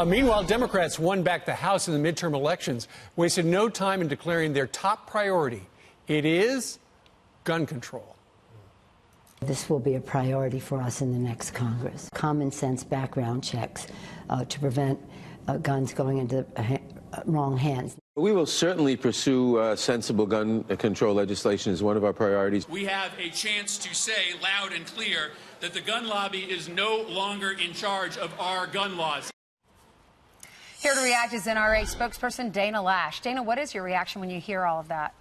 Meanwhile, Democrats won back the House in the midterm elections, wasted no time in declaring their top priority. It is gun control. This will be a priority for us in the next Congress. Common sense background checks to prevent guns going into wrong hands. We will certainly pursue sensible gun control legislation as one of our priorities. We have a chance to say loud and clear that the gun lobby is no longer in charge of our gun laws. Here to react is NRA spokesperson Dana Loesch. Dana, what is your reaction when you hear all of that?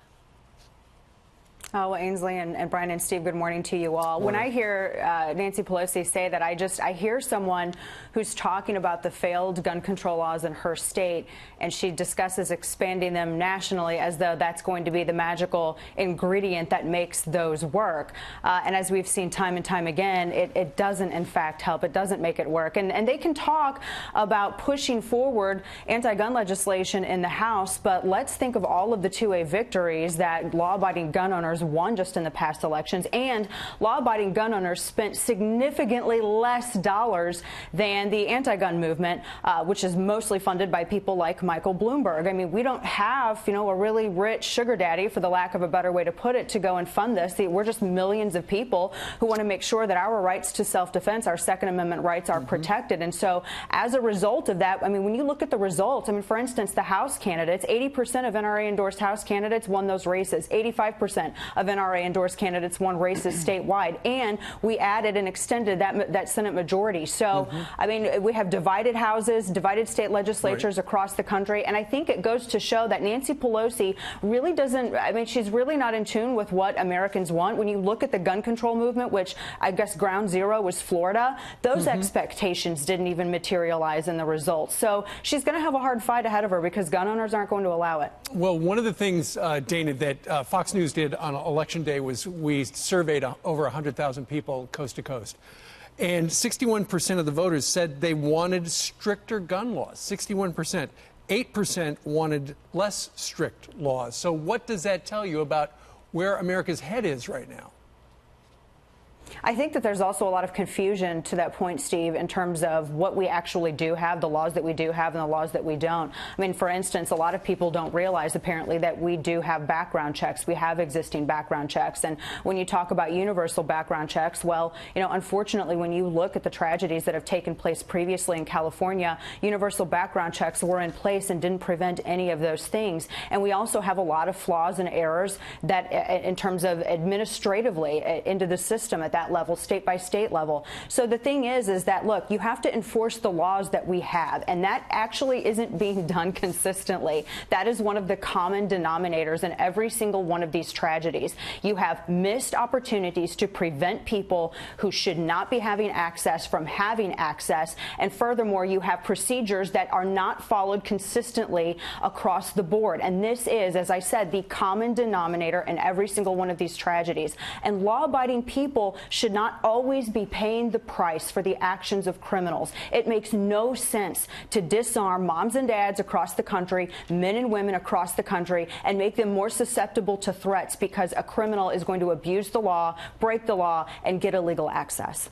Oh, well, Ainsley and Brian and Steve, good morning to you all. When I hear Nancy Pelosi say that, I hear someone who's talking about the failed gun control laws in her state, and she discusses expanding them nationally as though that's going to be the magical ingredient that makes those work. And as we've seen time and time again, it doesn't, in fact, help. It doesn't make it work. And they can talk about pushing forward anti-gun legislation in the House, but let's think of all of the 2A victories that law-abiding gun owners won just in the past elections, and law-abiding gun owners spent significantly less dollars than the anti-gun movement, which is mostly funded by people like Michael Bloomberg. I mean, we don't have, a really rich sugar daddy, for the lack of a better way to put it, to go and fund this. We're just millions of people who want to make sure that our rights to self-defense, our Second Amendment rights, are protected. And so as a result of that, I mean, when you look at the results, I mean, for instance, the House candidates, 80% of NRA-endorsed House candidates won those races. 85% of NRA-endorsed candidates won races statewide, and we added and extended that Senate majority. So, I mean, we have divided houses, divided state legislatures across the country, and I think it goes to show that Nancy Pelosi really doesn't, I mean, she's really not in tune with what Americans want. When you look at the gun control movement, which I guess ground zero was Florida, those expectations didn't even materialize in the results. So she's going to have a hard fight ahead of her because gun owners aren't going to allow it. Well, one of the things, Dana, that Fox News did on Election Day was we surveyed over 100,000 people coast to coast. And 61% of the voters said they wanted stricter gun laws. 61%. 8% wanted less strict laws. So what does that tell you about where America's head is right now? I think that there's also a lot of confusion to that point, Steve, in terms of what we actually do have, the laws that we do have and the laws that we don't. I mean, for instance, a lot of people don't realize, apparently, that we do have background checks. We have existing background checks. And when you talk about universal background checks, well, unfortunately, when you look at the tragedies that have taken place previously in California, universal background checks were in place and didn't prevent any of those things. And we also have a lot of flaws and errors that, in terms of administratively, into the system at that level, state by state level. So the thing is that, look, you have to enforce the laws that we have, and that actually isn't being done consistently. That is one of the common denominators in every single one of these tragedies. You have missed opportunities to prevent people who should not be having access from having access, and furthermore, you have procedures that are not followed consistently across the board. And this is, as I said, the common denominator in every single one of these tragedies. And law-abiding people should not always be paying the price for the actions of criminals. It makes no sense to disarm moms and dads across the country, men and women across the country, and make them more susceptible to threats because a criminal is going to abuse the law, break the law, and get illegal access.